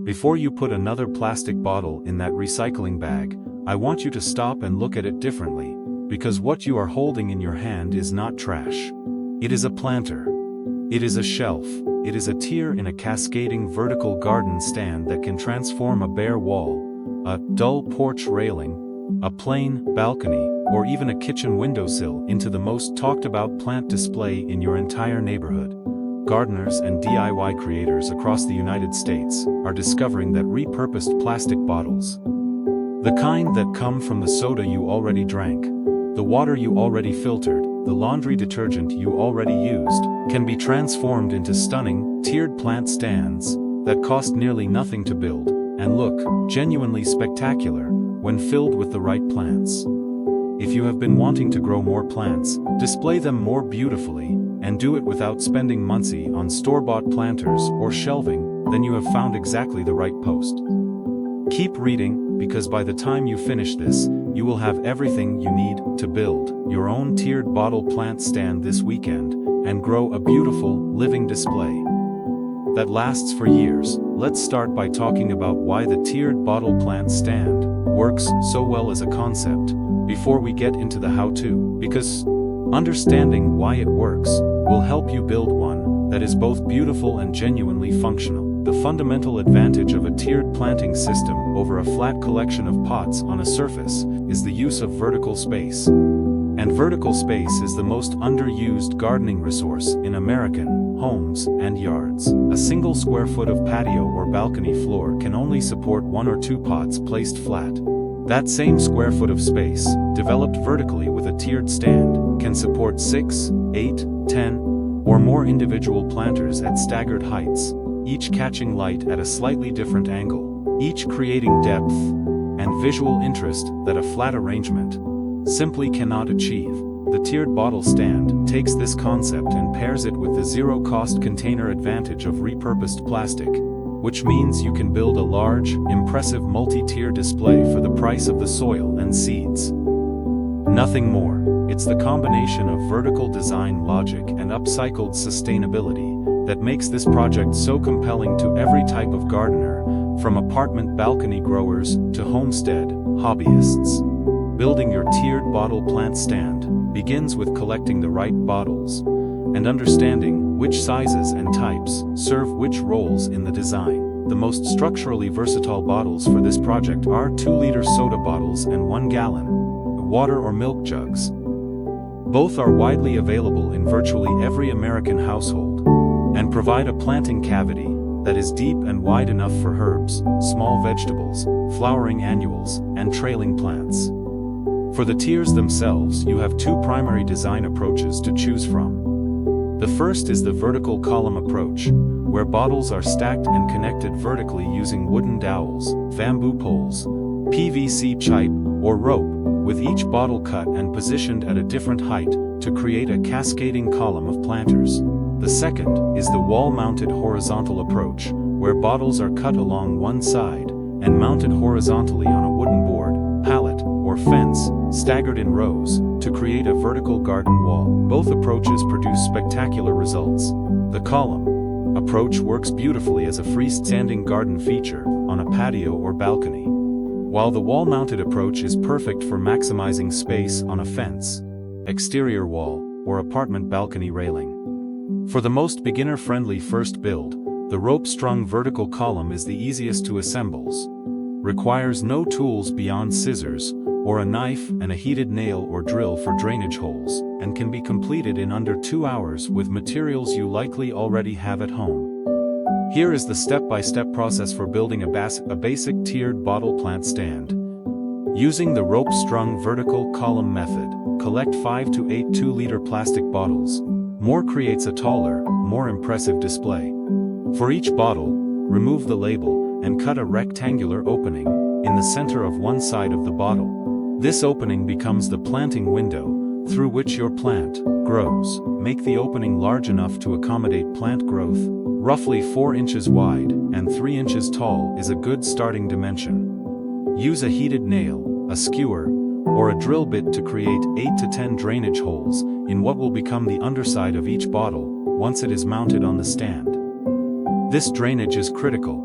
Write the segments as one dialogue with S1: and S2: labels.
S1: Before you put another plastic bottle in that recycling bag, I want you to stop and look at it differently, because what you are holding in your hand is not trash. It is a planter. It is a shelf. It is a tier in a cascading vertical garden stand that can transform a bare wall, a dull porch railing, a plain balcony, or even a kitchen windowsill into the most talked about plant display in your entire neighborhood. Gardeners and DIY creators across the United States are discovering that repurposed plastic bottles, the kind that come from the soda you already drank, the water you already filtered, the laundry detergent you already used, can be transformed into stunning, tiered plant stands that cost nearly nothing to build and look genuinely spectacular when filled with the right plants. If you have been wanting to grow more plants, display them more beautifully, and do it without spending money on store-bought planters or shelving, then you have found exactly the right post. Keep reading, because by the time you finish this, you will have everything you need to build your own tiered bottle plant stand this weekend and grow a beautiful, living display that lasts for years. Let's start by talking about why the tiered bottle plant stand works so well as a concept, before we get into the how-to, because understanding why it works will help you build one that is both beautiful and genuinely functional. The fundamental advantage of a tiered planting system over a flat collection of pots on a surface is the use of vertical space. And vertical space is the most underused gardening resource in American homes and yards. A single square foot of patio or balcony floor can only support 1 or 2 pots placed flat. That same square foot of space, developed vertically with a tiered stand, can support 6, 8, 10, or more individual planters at staggered heights, each catching light at a slightly different angle, each creating depth and visual interest that a flat arrangement simply cannot achieve. The tiered bottle stand takes this concept and pairs it with the zero-cost container advantage of repurposed plastic, which means you can build a large, impressive multi-tier display for the price of the soil and seeds. Nothing more. It's the combination of vertical design logic and upcycled sustainability that makes this project so compelling to every type of gardener, from apartment balcony growers to homestead hobbyists. Building your tiered bottle plant stand begins with collecting the right bottles and understanding which sizes and types serve which roles in the design. The most structurally versatile bottles for this project are 2-liter soda bottles and 1-gallon water or milk jugs. Both are widely available in virtually every American household and provide a planting cavity that is deep and wide enough for herbs, small vegetables, flowering annuals, and trailing plants. For the tiers themselves, you have 2 primary design approaches to choose from. The first is the vertical column approach, where bottles are stacked and connected vertically using wooden dowels, bamboo poles, PVC pipe, or rope, with each bottle cut and positioned at a different height to create a cascading column of planters. The second is the wall-mounted horizontal approach, where bottles are cut along one side and mounted horizontally on a wooden board, pallet, or fence, staggered in rows, to create a vertical garden wall. Both approaches produce spectacular results. The column approach works beautifully as a freestanding garden feature on a patio or balcony, while the wall-mounted approach is perfect for maximizing space on a fence, exterior wall, or apartment balcony railing. For the most beginner-friendly first build, the rope-strung vertical column is the easiest to assemble, requires no tools beyond scissors, or a knife and a heated nail or drill for drainage holes, and can be completed in under 2 hours with materials you likely already have at home. Here is the step-by-step process for building a basic tiered bottle plant stand. Using the rope-strung vertical column method, collect 5 to 8 2-liter plastic bottles. More creates a taller, more impressive display. For each bottle, remove the label and cut a rectangular opening in the center of one side of the bottle. This opening becomes the planting window through which your plant grows. Make the opening large enough to accommodate plant growth. Roughly 4 inches wide and 3 inches tall is a good starting dimension. Use a heated nail, a skewer, or a drill bit to create 8 to 10 drainage holes in what will become the underside of each bottle once it is mounted on the stand. This drainage is critical.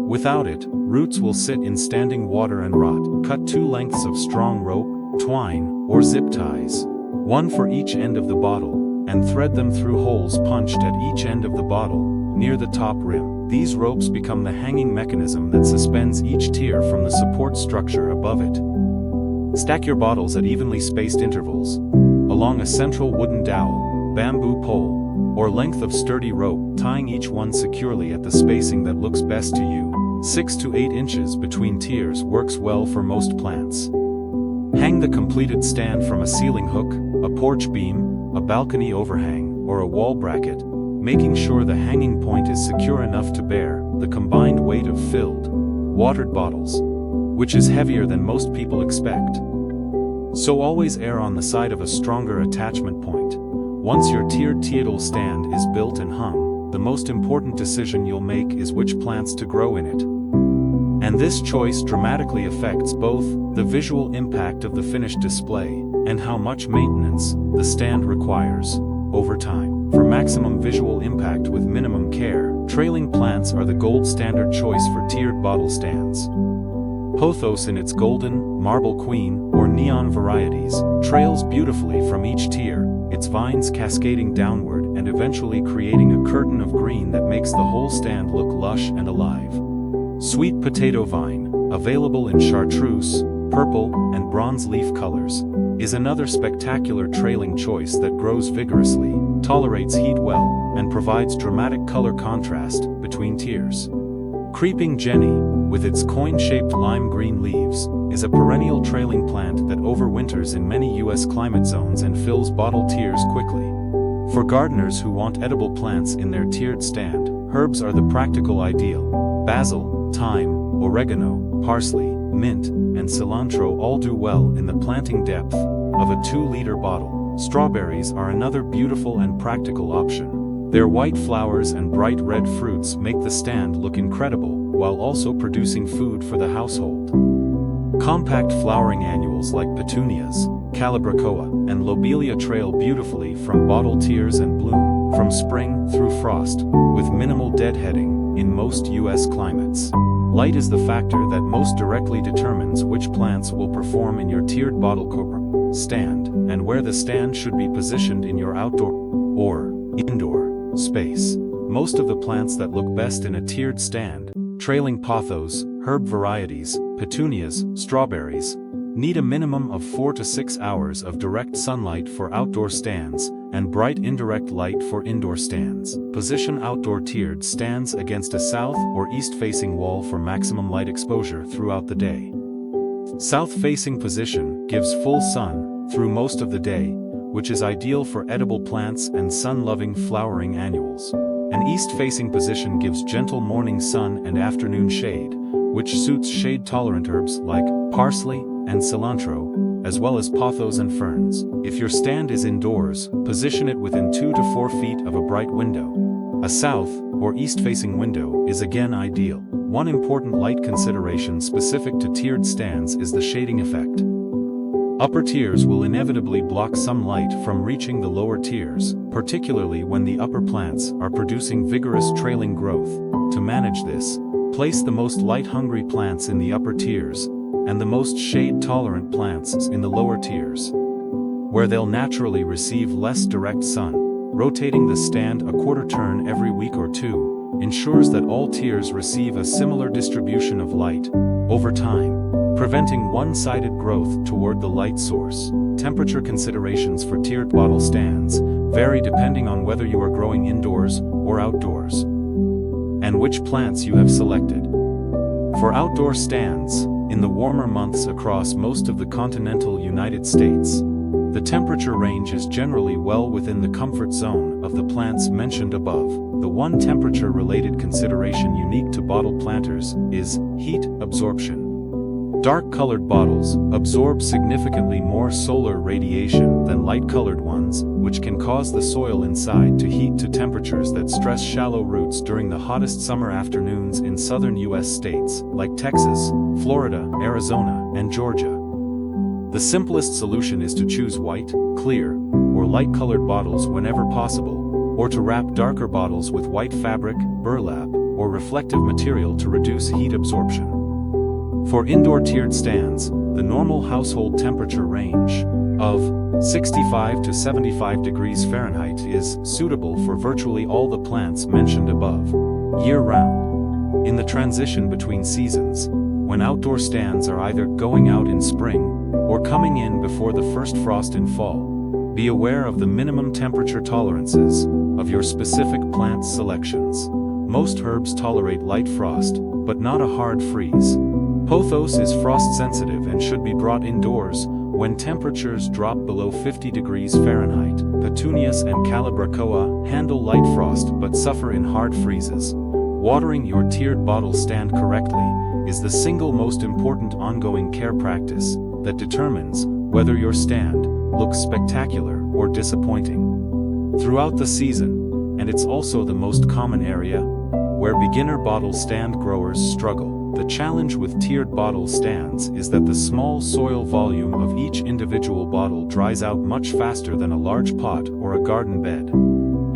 S1: Without it, roots will sit in standing water and rot. Cut 2 lengths of strong rope, twine, or zip ties, one for each end of the bottle, and thread them through holes punched at each end of the bottle, near the top rim. These ropes become the hanging mechanism that suspends each tier from the support structure above it. Stack your bottles at evenly spaced intervals, along a central wooden dowel, bamboo pole, or length of sturdy rope, tying each one securely at the spacing that looks best to you. 6 to 8 inches between tiers works well for most plants. Hang the completed stand from a ceiling hook, a porch beam, a balcony overhang, or a wall bracket, making sure the hanging point is secure enough to bear the combined weight of filled, watered bottles, which is heavier than most people expect. So always err on the side of a stronger attachment point. Once your tiered teedle stand is built and hung, the most important decision you'll make is which plants to grow in it. And this choice dramatically affects both the visual impact of the finished display and how much maintenance the stand requires over time. For maximum visual impact with minimum care, trailing plants are the gold standard choice for tiered bottle stands. Pothos in its golden, marble queen, or neon varieties, trails beautifully from each tier, its vines cascading downward and eventually creating a curtain of green that makes the whole stand look lush and alive. Sweet potato vine, available in chartreuse, purple, and bronze leaf colors, is another spectacular trailing choice that grows vigorously, tolerates heat well, and provides dramatic color contrast between tiers. Creeping Jenny, with its coin-shaped lime green leaves, is a perennial trailing plant that overwinters in many U.S. climate zones and fills bottle tiers quickly. For gardeners who want edible plants in their tiered stand, herbs are the practical ideal. Basil, thyme, oregano, parsley, mint, and cilantro all do well in the planting depth of a 2-liter bottle. Strawberries are another beautiful and practical option. Their white flowers and bright red fruits make the stand look incredible, while also producing food for the household. Compact flowering annuals like petunias, calibrachoa, and lobelia trail beautifully from bottle tiers and bloom from spring through frost, with minimal deadheading in most U.S. climates. Light is the factor that most directly determines which plants will perform in your tiered bottle stand, and where the stand should be positioned in your outdoor or indoor space. Most of the plants that look best in a tiered stand, trailing pothos, herb varieties, petunias, strawberries, need a minimum of 4 to 6 hours of direct sunlight for outdoor stands, and bright indirect light for indoor stands. Position outdoor tiered stands against a south or east-facing wall for maximum light exposure throughout the day. South-facing position gives full sun through most of the day, which is ideal for edible plants and sun-loving flowering annuals. An east-facing position gives gentle morning sun and afternoon shade, which suits shade-tolerant herbs like parsley and cilantro, as well as pothos and ferns. If your stand is indoors, position it within 2 to 4 feet of a bright window. A south or east-facing window is again ideal. One important light consideration specific to tiered stands is the shading effect. Upper tiers will inevitably block some light from reaching the lower tiers, particularly when the upper plants are producing vigorous trailing growth. To manage this, place the most light-hungry plants in the upper tiers, and the most shade-tolerant plants in the lower tiers, where they'll naturally receive less direct sun. Rotating the stand a quarter turn every week or two ensures that all tiers receive a similar distribution of light over time, preventing one-sided growth toward the light source. Temperature considerations for tiered bottle stands vary depending on whether you are growing indoors or outdoors, and which plants you have selected. For outdoor stands, in the warmer months across most of the continental United States, the temperature range is generally well within the comfort zone of the plants mentioned above. The one temperature-related consideration unique to bottle planters is heat absorption. Dark-colored bottles absorb significantly more solar radiation than light-colored ones, which can cause the soil inside to heat to temperatures that stress shallow roots during the hottest summer afternoons in southern U.S. states, like Texas, Florida, Arizona, and Georgia. The simplest solution is to choose white, clear, or light-colored bottles whenever possible, or to wrap darker bottles with white fabric, burlap, or reflective material to reduce heat absorption. For indoor tiered stands, the normal household temperature range of 65 to 75 degrees Fahrenheit is suitable for virtually all the plants mentioned above, year-round. In the transition between seasons, when outdoor stands are either going out in spring or coming in before the first frost in fall, be aware of the minimum temperature tolerances of your specific plant selections. Most herbs tolerate light frost, but not a hard freeze. Pothos is frost-sensitive and should be brought indoors when temperatures drop below 50 degrees Fahrenheit. Petunias and Calibrachoa handle light frost but suffer in hard freezes. Watering your tiered bottle stand correctly is the single most important ongoing care practice that determines whether your stand looks spectacular or disappointing throughout the season, and it's also the most common area where beginner bottle stand growers struggle. The challenge with tiered bottle stands is that the small soil volume of each individual bottle dries out much faster than a large pot or a garden bed.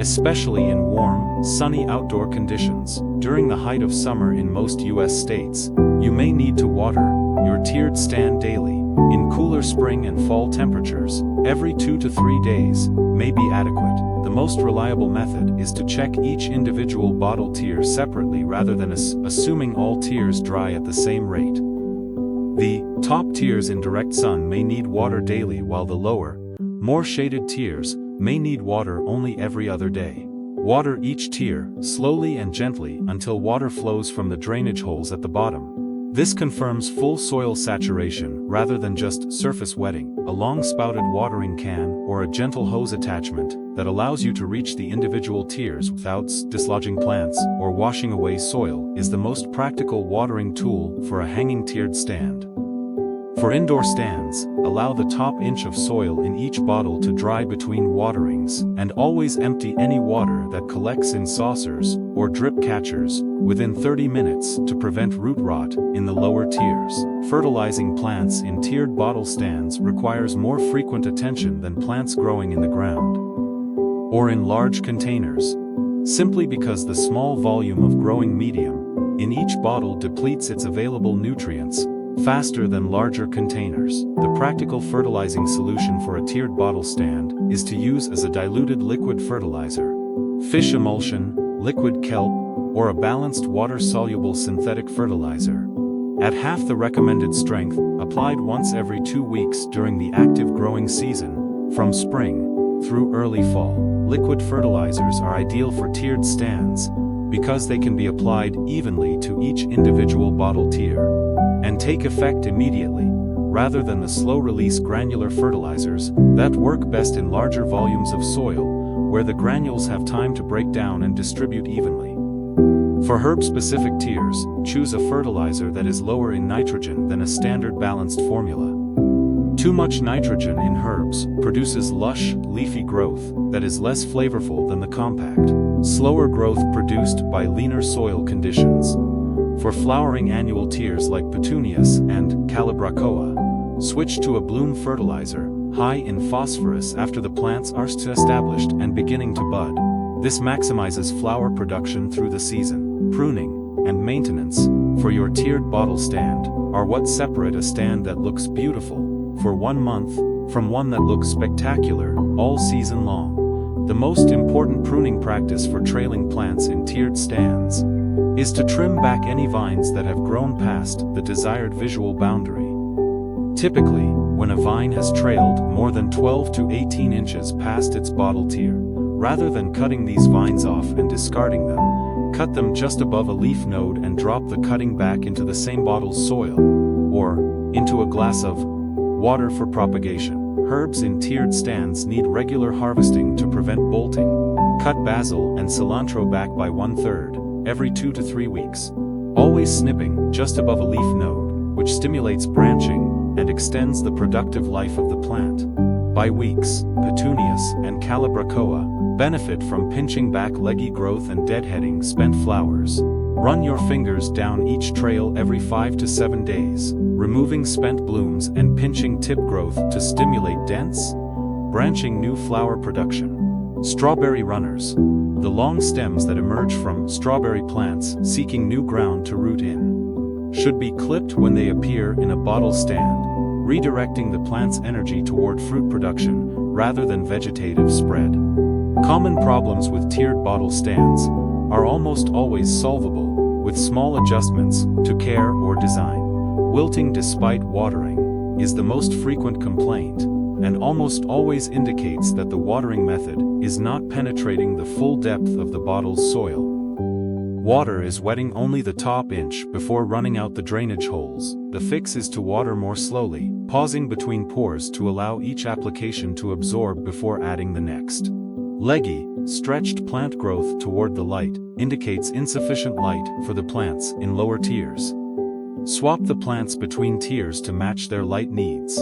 S1: Especially in warm, sunny outdoor conditions, during the height of summer in most U.S. states, you may need to water your tiered stand daily. In cooler spring and fall temperatures, every 2 to 3 days may be adequate. The most reliable method is to check each individual bottle tier separately rather than assuming all tiers dry at the same rate. The top tiers in direct sun may need water daily, while the lower, more shaded tiers may need water only every other day. Water each tier slowly and gently until water flows from the drainage holes at the bottom. This confirms full soil saturation rather than just surface wetting. A long spouted watering can or a gentle hose attachment that allows you to reach the individual tiers without dislodging plants or washing away soil is the most practical watering tool for a hanging tiered stand. For indoor stands, allow the top inch of soil in each bottle to dry between waterings, and always empty any water that collects in saucers or drip catchers within 30 minutes to prevent root rot in the lower tiers. Fertilizing plants in tiered bottle stands requires more frequent attention than plants growing in the ground or in large containers, simply because the small volume of growing medium in each bottle depletes its available nutrients faster than larger containers. The practical fertilizing solution for a tiered bottle stand is to use as a diluted liquid fertilizer, fish emulsion, liquid kelp, or a balanced water-soluble synthetic fertilizer. At half the recommended strength, applied once every 2 weeks during the active growing season, from spring through early fall. Liquid fertilizers are ideal for tiered stands because they can be applied evenly to each individual bottle tier and take effect immediately, rather than the slow-release granular fertilizers that work best in larger volumes of soil, where the granules have time to break down and distribute evenly. For herb-specific tiers, choose a fertilizer that is lower in nitrogen than a standard balanced formula. Too much nitrogen in herbs produces lush, leafy growth that is less flavorful than the compact, slower growth produced by leaner soil conditions. For flowering annual tiers like petunias and Calibrachoa, switch to a bloom fertilizer, high in phosphorus after the plants are established and beginning to bud. This maximizes flower production through the season. Pruning and maintenance for your tiered bottle stand are what separate a stand that looks beautiful for 1 month from one that looks spectacular all season long. The most important pruning practice for trailing plants in tiered stands is to trim back any vines that have grown past the desired visual boundary. Typically, when a vine has trailed more than 12 to 18 inches past its bottle tier, rather than cutting these vines off and discarding them, cut them just above a leaf node and drop the cutting back into the same bottle's soil, or into a glass of water for propagation. Herbs in tiered stands need regular harvesting to prevent bolting. Cut basil and cilantro back by 1/3 every 2 to 3 weeks, always snipping just above a leaf node, which stimulates branching and extends the productive life of the plant. By weeks, petunias and Calibrachoa benefit from pinching back leggy growth and deadheading spent flowers. Run your fingers down each trail every 5 to 7 days, removing spent blooms and pinching tip growth to stimulate dense, branching new flower production. Strawberry runners. The long stems that emerge from strawberry plants seeking new ground to root in should be clipped when they appear in a bottle stand, redirecting the plant's energy toward fruit production rather than vegetative spread. Common problems with tiered bottle stands are almost always solvable with small adjustments to care or design. Wilting despite watering is the most frequent complaint, and almost always indicates that the watering method is not penetrating the full depth of the bottle's soil. Water is wetting only the top inch before running out the drainage holes. The fix is to water more slowly, pausing between pours to allow each application to absorb before adding the next. Leggy, stretched plant growth toward the light, indicates insufficient light for the plants in lower tiers. Swap the plants between tiers to match their light needs.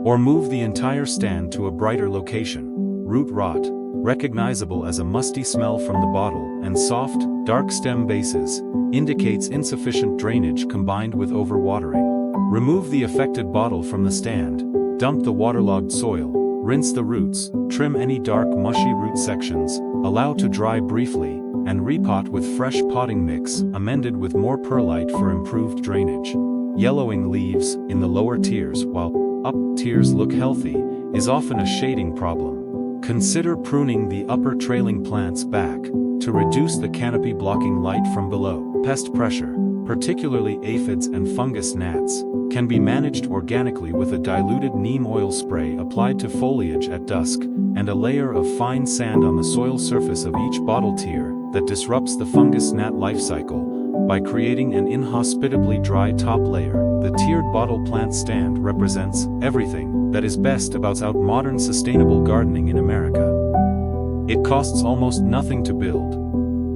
S1: Or move the entire stand to a brighter location. Root rot, recognizable as a musty smell from the bottle, and soft, dark stem bases, indicates insufficient drainage combined with overwatering. Remove the affected bottle from the stand, dump the waterlogged soil, rinse the roots, trim any dark mushy root sections, allow to dry briefly, and repot with fresh potting mix amended with more perlite for improved drainage. Yellowing leaves in the lower tiers while up tiers look healthy is often a shading problem. Consider pruning the upper trailing plants back to reduce the canopy blocking light from below. Pest pressure, particularly aphids and fungus gnats, can be managed organically with a diluted neem oil spray applied to foliage at dusk and a layer of fine sand on the soil surface of each bottle tier that disrupts the fungus gnat life cycle by creating an inhospitably dry top layer. The tiered bottle plant stand represents everything that is best about modern sustainable gardening in America. It costs almost nothing to build,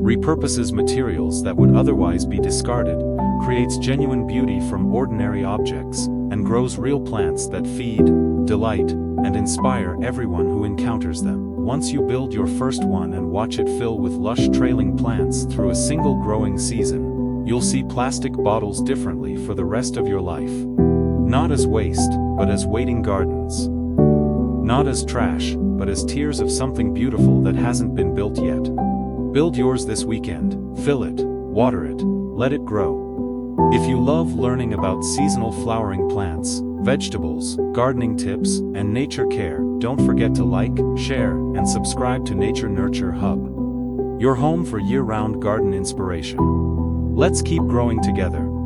S1: repurposes materials that would otherwise be discarded, creates genuine beauty from ordinary objects, and grows real plants that feed, delight, and inspire everyone who encounters them. Once you build your first one and watch it fill with lush trailing plants through a single growing season, you'll see plastic bottles differently for the rest of your life. Not as waste, but as waiting gardens. Not as trash, but as tiers of something beautiful that hasn't been built yet. Build yours this weekend, fill it, water it, let it grow. If you love learning about seasonal flowering plants, vegetables, gardening tips, and nature care, don't forget to like, share, and subscribe to Nature Nurture Hub, your home for year-round garden inspiration. Let's keep growing together.